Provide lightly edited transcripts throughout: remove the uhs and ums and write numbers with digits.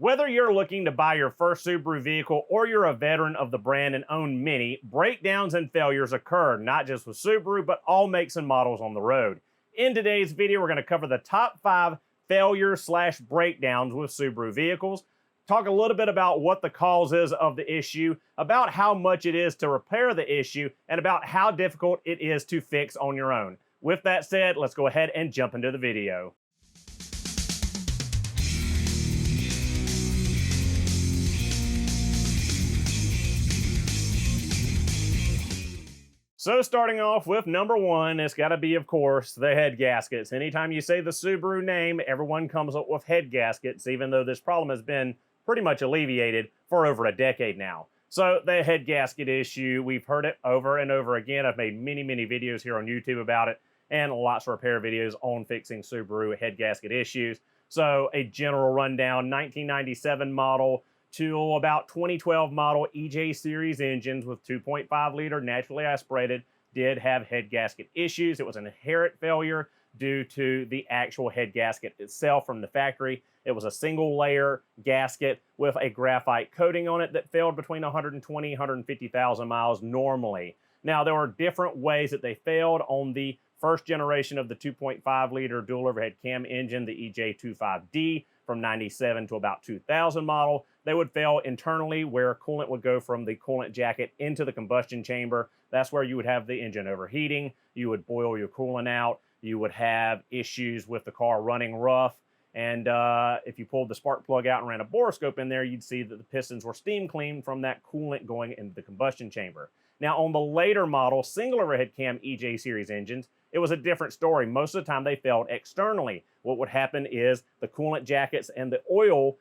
Whether you're looking to buy your first Subaru vehicle or you're a veteran of the brand and own many, breakdowns and failures occur, not just with Subaru, but all makes and models on the road. In today's video, we're going to cover the top 5 failures/breakdowns with Subaru vehicles, talk a little bit about what the cause is of the issue, about how much it is to repair the issue, and about how difficult it is to fix on your own. With that said, let's go ahead and jump into the video. So starting off with number 1, it's got to be, of course, the head gaskets. Anytime you say the Subaru name, everyone comes up with head gaskets, even though this problem has been pretty much alleviated for over a decade now. So the head gasket issue, we've heard it over and over again. I've made many videos here on YouTube about it and lots of repair videos on fixing Subaru head gasket issues. So a general rundown, 1997 model to about 2012 model EJ series engines with 2.5 liter naturally aspirated did have head gasket issues. It was an inherent failure due to the actual head gasket itself from the factory. It was a single layer gasket with a graphite coating on it that failed between 120 and 150,000 miles normally. Now, there were different ways that they failed on the first generation of the 2.5 liter dual overhead cam engine, the EJ25D, from 97 to about 2000 model. They would fail internally where coolant would go from the coolant jacket into the combustion chamber. That's where you would have the engine overheating. You would boil your coolant out. You would have issues with the car running rough. And if you pulled the spark plug out and ran a borescope in there, you'd see that the pistons were steam cleaned from that coolant going into the combustion chamber. Now, on the later model, single overhead cam EJ series engines, it was a different story. Most of the time, they failed externally. What would happen is the coolant jackets and the oil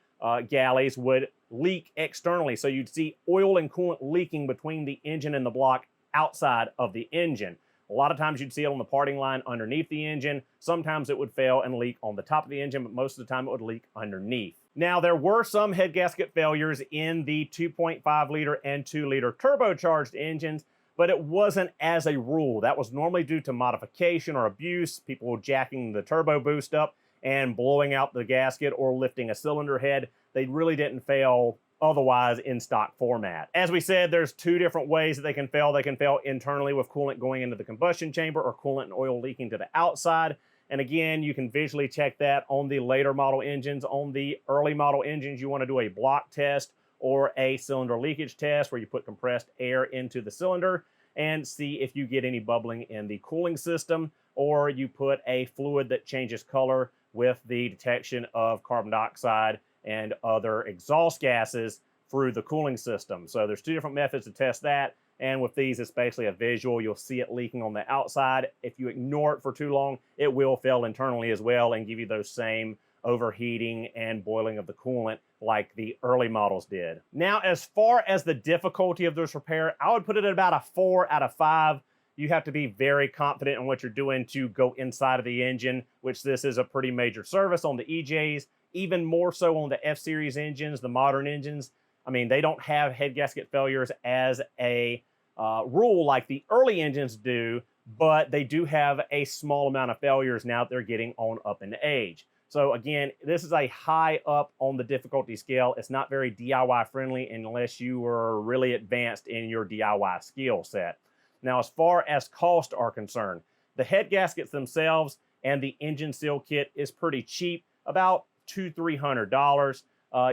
galleys would leak externally. So you'd see oil and coolant leaking between the engine and the block outside of the engine. A lot of times you'd see it on the parting line underneath the engine. Sometimes it would fail and leak on the top of the engine, but most of the time it would leak underneath. Now, there were some head gasket failures in the 2.5 liter and 2 liter turbocharged engines, but it wasn't as a rule. That was normally due to modification or abuse, people jacking the turbo boost up and blowing out the gasket or lifting a cylinder head. They really didn't fail otherwise in stock format. As we said, there's 2 different ways that they can fail. They can fail internally with coolant going into the combustion chamber or coolant and oil leaking to the outside. And again, you can visually check that on the later model engines. On the early model engines, you want to do a block test or a cylinder leakage test where you put compressed air into the cylinder and see if you get any bubbling in the cooling system, or you put a fluid that changes color with the detection of carbon dioxide and other exhaust gases through the cooling system. So there's 2 different methods to test that. And with these, it's basically a visual. You'll see it leaking on the outside. If you ignore it for too long, it will fail internally as well and give you those same overheating and boiling of the coolant like the early models did. Now, as far as the difficulty of this repair, I would put it at about a 4 out of 5. You have to be very confident in what you're doing to go inside of the engine, which this is a pretty major service on the EJs, even more so on the F-Series engines, the modern engines. I mean, they don't have head gasket failures as a rule like the early engines do, but they do have a small amount of failures now that they're getting on up in age. So again, this is a high up on the difficulty scale. It's not very DIY friendly unless you are really advanced in your DIY skill set. Now, as far as cost are concerned, the head gaskets themselves and the engine seal kit is pretty cheap, about $200–300.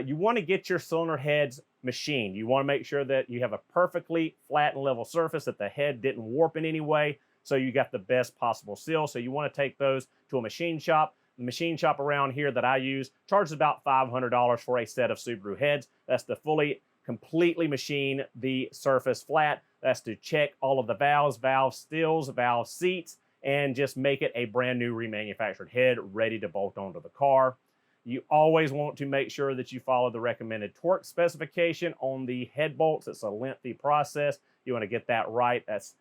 You want to get your cylinder heads machined. You want to make sure that you have a perfectly flat and level surface, that the head didn't warp in any way, so you got the best possible seal. So you want to take those to a machine shop. The machine shop around here that I use charges about $500 for a set of Subaru heads. That's to completely machine the surface flat. That's to check all of the valves, valve stills, valve seats, and just make it a brand new remanufactured head ready to bolt onto the car. You always want to make sure that you follow the recommended torque specification on the head bolts. It's a lengthy process. You want to get that right. That's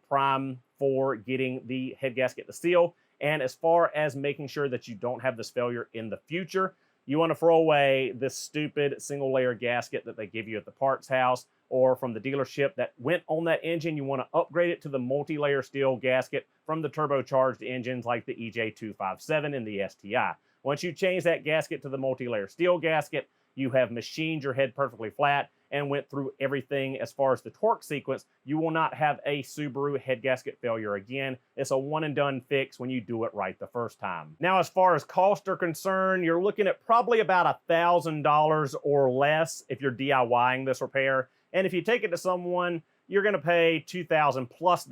prime for getting the head gasket to seal. And as far as making sure that you don't have this failure in the future, you want to throw away this stupid single layer gasket that they give you at the parts house or from the dealership that went on that engine. You want to upgrade it to the multi-layer steel gasket from the turbocharged engines like the EJ257 and the STI. Once you change that gasket to the multi-layer steel gasket, you have machined your head perfectly flat and went through everything as far as the torque sequence, you will not have a Subaru head gasket failure again. It's a one and done fix when you do it right the first time. Now, as far as costs are concerned, you're looking at probably about $1,000 or less if you're DIYing this repair. And if you take it to someone, you're gonna pay $2,000 plus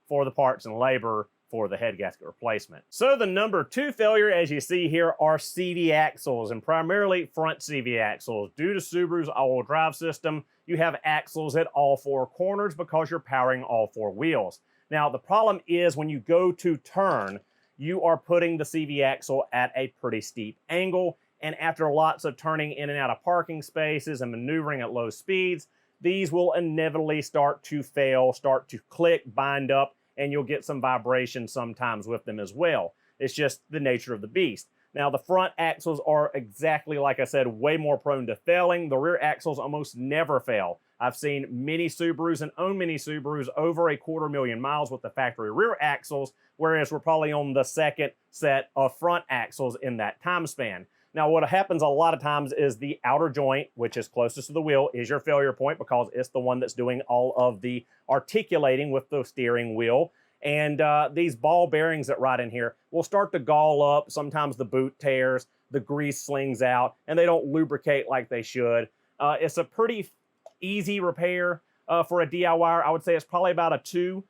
for the parts and labor for the head gasket replacement. So the number 2 failure, as you see here, are CV axles, and primarily front CV axles. Due to Subaru's all-wheel drive system, you have axles at all 4 corners because you're powering all 4 wheels. Now, the problem is when you go to turn, you are putting the CV axle at a pretty steep angle, and after lots of turning in and out of parking spaces and maneuvering at low speeds, these will inevitably start to fail, start to click, bind up, and you'll get some vibration sometimes with them as well. It's just the nature of the beast. Now, the front axles are exactly like I said, way more prone to failing. The rear axles almost never fail. I've seen many Subarus and own many Subarus over 250,000 miles with the factory rear axles, whereas we're probably on the second set of front axles in that time span. Now, what happens a lot of times is the outer joint, which is closest to the wheel, is your failure point because it's the one that's doing all of the articulating with the steering wheel. And these ball bearings that ride in here will start to gall up. Sometimes the boot tears, the grease slings out, and they don't lubricate like they should. It's a pretty easy repair for a DIYer. I would say it's probably about a 2.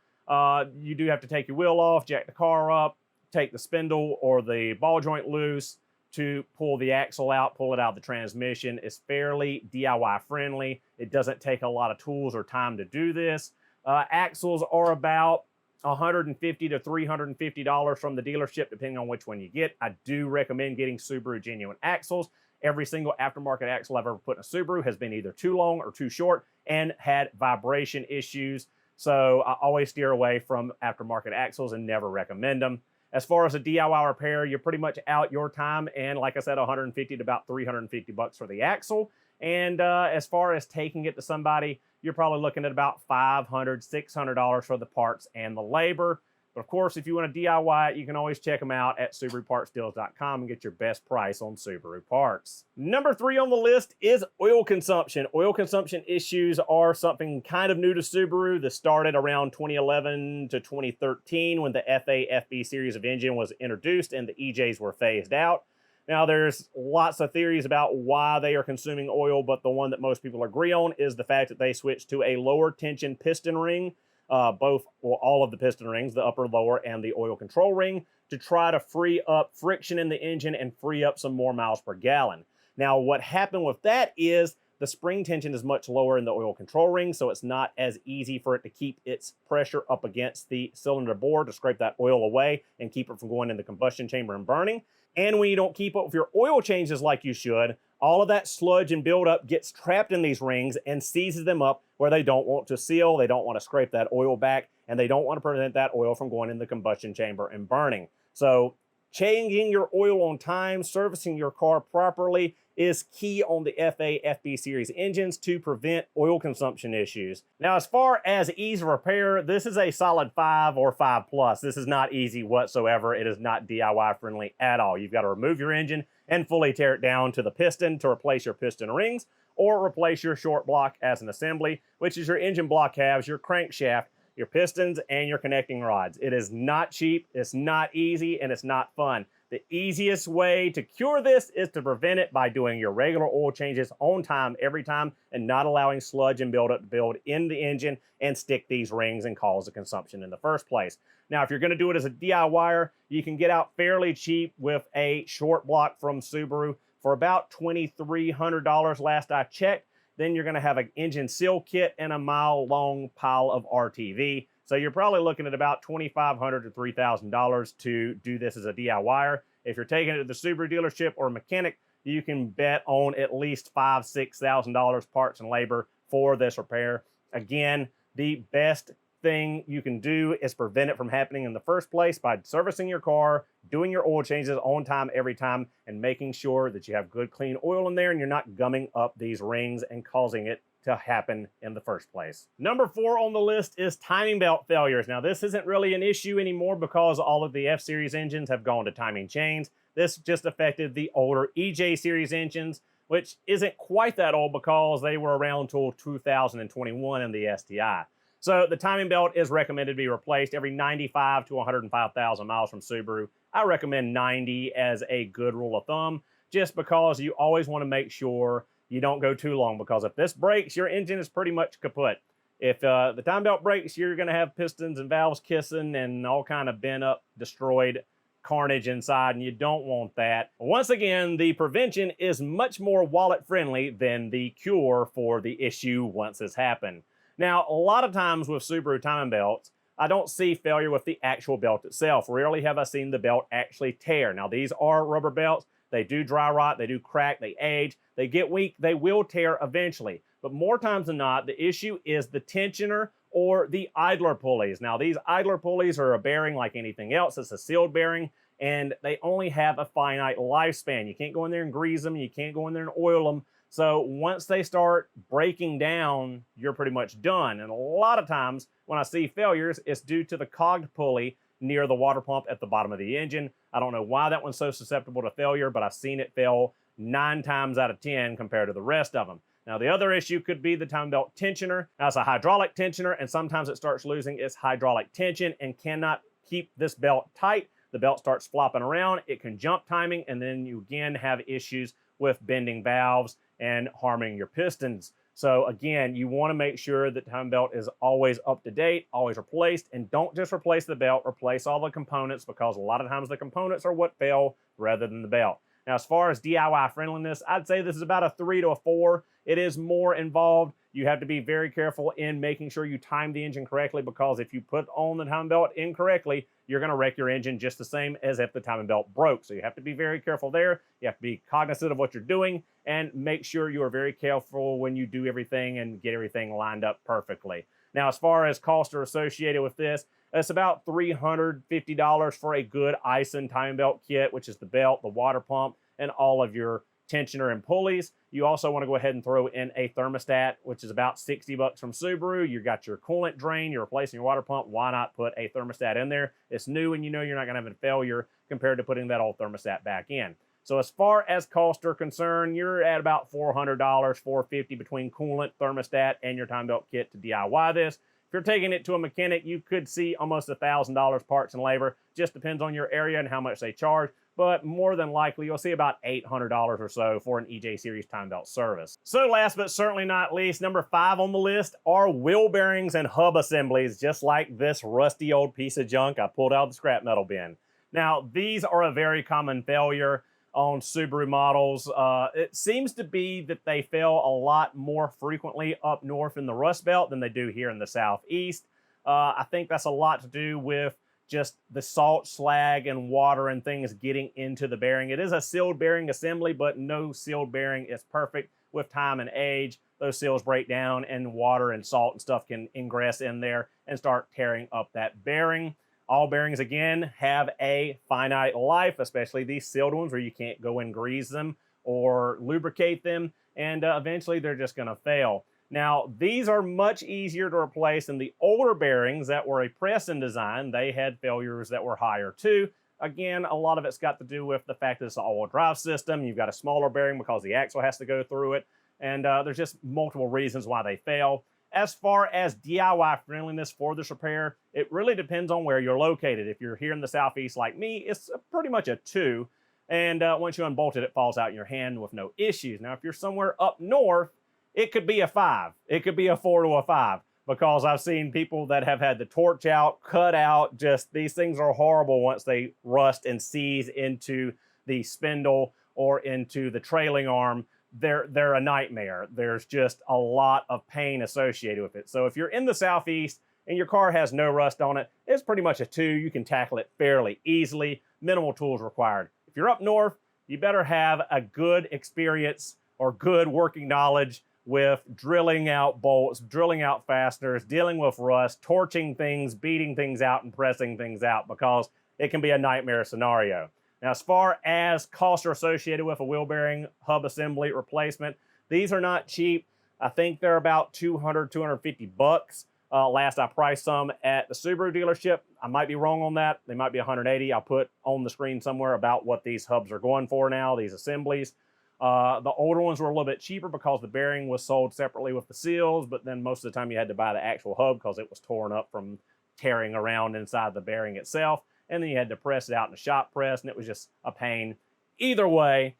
You do have to take your wheel off, jack the car up, take the spindle or the ball joint loose to pull the axle out, pull it out of the transmission. It's fairly DIY friendly. It doesn't take a lot of tools or time to do this. Axles are about $150 to $350 from the dealership, depending on which one you get. I do recommend getting Subaru genuine axles. Every single aftermarket axle I've ever put in a Subaru has been either too long or too short and had vibration issues. So I always steer away from aftermarket axles and never recommend them. As far as a DIY repair, you're pretty much out your time, and like I said, $150 to about $350 for the axle. And as far as taking it to somebody, you're probably looking at about $500, $600 for the parts and the labor. But of course, if you want to DIY it, you can always check them out at SubaruPartsDeals.com and get your best price on Subaru parts. Number 3 on the list is oil consumption. Oil consumption issues are something kind of new to Subaru that started around 2011 to 2013 when the FA FB series of engine was introduced and the EJs were phased out. Now, there's lots of theories about why they are consuming oil, but the one that most people agree on is the fact that they switched to a lower tension piston ring, all of the piston rings, the upper, lower, and the oil control ring, to try to free up friction in the engine and free up some more miles per gallon. Now, what happened with that is the spring tension is much lower in the oil control ring, so it's not as easy for it to keep its pressure up against the cylinder bore to scrape that oil away and keep it from going in the combustion chamber and burning. And when you don't keep up with your oil changes like you should, all of that sludge and buildup gets trapped in these rings and seizes them up where they don't want to seal, they don't want to scrape that oil back, and they don't want to prevent that oil from going in the combustion chamber and burning. So changing your oil on time, servicing your car properly is key on the FA FB series engines to prevent oil consumption issues. Now, as far as ease of repair, this is a solid 5 or 5 plus. This is not easy whatsoever. It is not DIY friendly at all. You've got to remove your engine and fully tear it down to the piston to replace your piston rings or replace your short block as an assembly, which is your engine block halves, your crankshaft, your pistons, and your connecting rods. It is not cheap, it's not easy, and it's not fun. The easiest way to cure this is to prevent it by doing your regular oil changes on time every time and not allowing sludge and buildup to build in the engine and stick these rings and cause the consumption in the first place. Now, if you're going to do it as a DIYer, you can get out fairly cheap with a short block from Subaru for about $2,300 last I checked. Then you're going to have an engine seal kit and a mile-long pile of RTV. So you're probably looking at about $2,500 to $3,000 to do this as a DIYer. If you're taking it to the Subaru dealership or mechanic, you can bet on at least $5,000 to $6,000 parts and labor for this repair. Again, the best thing you can do is prevent it from happening in the first place by servicing your car, doing your oil changes on time every time, and making sure that you have good clean oil in there and you're not gumming up these rings and causing it to happen in the first place. Number 4 on the list is timing belt failures. Now, this isn't really an issue anymore because all of the F-Series engines have gone to timing chains. This just affected the older EJ Series engines, which isn't quite that old because they were around until 2021 in the STI. So the timing belt is recommended to be replaced every 95 to 105,000 miles from Subaru. I recommend 90 as a good rule of thumb, just because you always want to make sure you don't go too long, because if this breaks, your engine is pretty much kaput. If the time belt breaks, you're going to have pistons and valves kissing and all kind of bent up, destroyed carnage inside, and you don't want that. Once again, the prevention is much more wallet friendly than the cure for the issue once it's happened. Now, a lot of times with Subaru timing belts, I don't see failure with the actual belt itself. Rarely have I seen the belt actually tear. Now, these are rubber belts. They do dry rot, they do crack, they age, they get weak, they will tear eventually. But more times than not, the issue is the tensioner or the idler pulleys. Now, these idler pulleys are a bearing like anything else. It's a sealed bearing, and they only have a finite lifespan. You can't go in there and grease them. You can't go in there and oil them. So once they start breaking down, you're pretty much done. And a lot of times when I see failures, it's due to the cogged pulley near the water pump at the bottom of the engine. I don't know why that one's so susceptible to failure, but I've seen it fail 9 times out of 10 compared to the rest of them. Now, the other issue could be the timing belt tensioner. Now, it's a hydraulic tensioner, and sometimes it starts losing its hydraulic tension and cannot keep this belt tight. The belt starts flopping around. It can jump timing, and then you again have issues with bending valves and harming your pistons. So again, you want to make sure that the timing belt is always up to date, always replaced, and don't just replace the belt, replace all the components, because a lot of times the components are what fail rather than the belt. Now, as far as DIY friendliness, I'd say this is about a 3 to a 4. It is more involved. You have to be very careful in making sure you time the engine correctly, because if you put on the timing belt incorrectly, you're going to wreck your engine just the same as if the timing belt broke. So you have to be very careful there. You have to be cognizant of what you're doing and make sure you are very careful when you do everything and get everything lined up perfectly. Now, as far as costs are associated with this, it's about $350 for a good Ison timing belt kit, which is the belt, the water pump, and all of your tensioner and pulleys. You also want to go ahead and throw in a thermostat, which is about $60 from Subaru. You got your coolant drain, you're replacing your water pump. Why not put a thermostat in there? It's new, and you know you're not going to have a failure compared to putting that old thermostat back in. So as far as costs are concerned, you're at about $400, $450 between coolant, thermostat, and your timing belt kit to DIY this. If you're taking it to a mechanic, you could see almost $1,000 parts and labor. Just depends on your area and how much they charge. But more than likely, you'll see about $800 or so for an EJ Series timing belt service. So last but certainly not least, number 5 on the list are wheel bearings and hub assemblies, just like this rusty old piece of junk I pulled out of the scrap metal bin. Now, these are a very common failure on Subaru models. It seems to be that they fail a lot more frequently up north in the Rust Belt than they do here in the Southeast. I think that's a lot to do with just the salt, slag, and water and things getting into the bearing. It is a sealed bearing assembly, but no sealed bearing is perfect. With time and age, those seals break down and water and salt and stuff can ingress in there and start tearing up that bearing. All bearings, again, have a finite life, especially these sealed ones where you can't go and grease them or lubricate them, and eventually they're just going to fail. Now, these are much easier to replace than the older bearings that were a press-in design. They had failures that were higher too. Again, a lot of it's got to do with the fact that it's an all-wheel drive system. You've got a smaller bearing because the axle has to go through it, and there's just multiple reasons why they fail. As far as DIY friendliness for this repair, it really depends on where you're located. If you're here in the Southeast like me, it's pretty much a 2. And once you unbolt it, it falls out in your hand with no issues. Now, if you're somewhere up north, it could be a 5. It could be a 4 to a 5, because I've seen people that have had the torch out, cut out. Just these things are horrible once they rust and seize into the spindle or into the trailing arm. They're a nightmare. There's just a lot of pain associated with it. So if you're in the Southeast and your car has no rust on it, it's pretty much a 2. You can tackle it fairly easily. Minimal tools required. If you're up north, you better have a good experience or good working knowledge with drilling out bolts, drilling out fasteners, dealing with rust, torching things, beating things out, and pressing things out, because it can be a nightmare scenario. Now, as far as costs are associated with a wheel bearing hub assembly replacement, these are not cheap. I think they're about $200, $250. Last I priced some at the Subaru dealership. I might be wrong on that. They might be $180. I'll put on the screen somewhere about what these hubs are going for now, these assemblies. The older ones were a little bit cheaper because the bearing was sold separately with the seals, but then most of the time you had to buy the actual hub because it was torn up from tearing around inside the bearing itself. And then you had to press it out in a shop press, and it was just a pain. Either way,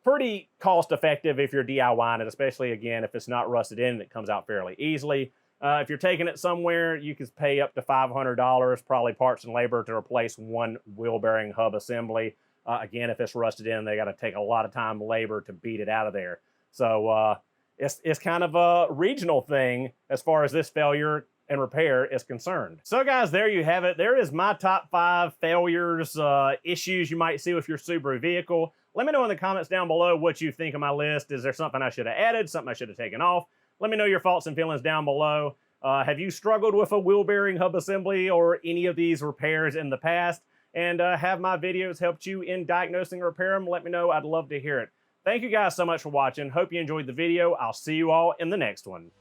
pretty cost effective if you're DIYing it, especially again if it's not rusted in and it comes out fairly easily. If you're taking it somewhere, you could pay up to $500, probably parts and labor, to replace one wheel bearing hub assembly. Again, if it's rusted in, they got to take a lot of time and labor to beat it out of there. So it's kind of a regional thing as far as this failure and repair is concerned. So guys, there you have it. There is my top 5 failures, issues you might see with your Subaru vehicle. Let me know in the comments down below what you think of my list. Is there something I should have added, something I should have taken off? Let me know your thoughts and feelings down below. Have you struggled with a wheel bearing hub assembly or any of these repairs in the past? And have my videos helped you in diagnosing or repair them? Let me know. I'd love to hear it. Thank you guys so much for watching. Hope you enjoyed the video. I'll see you all in the next one.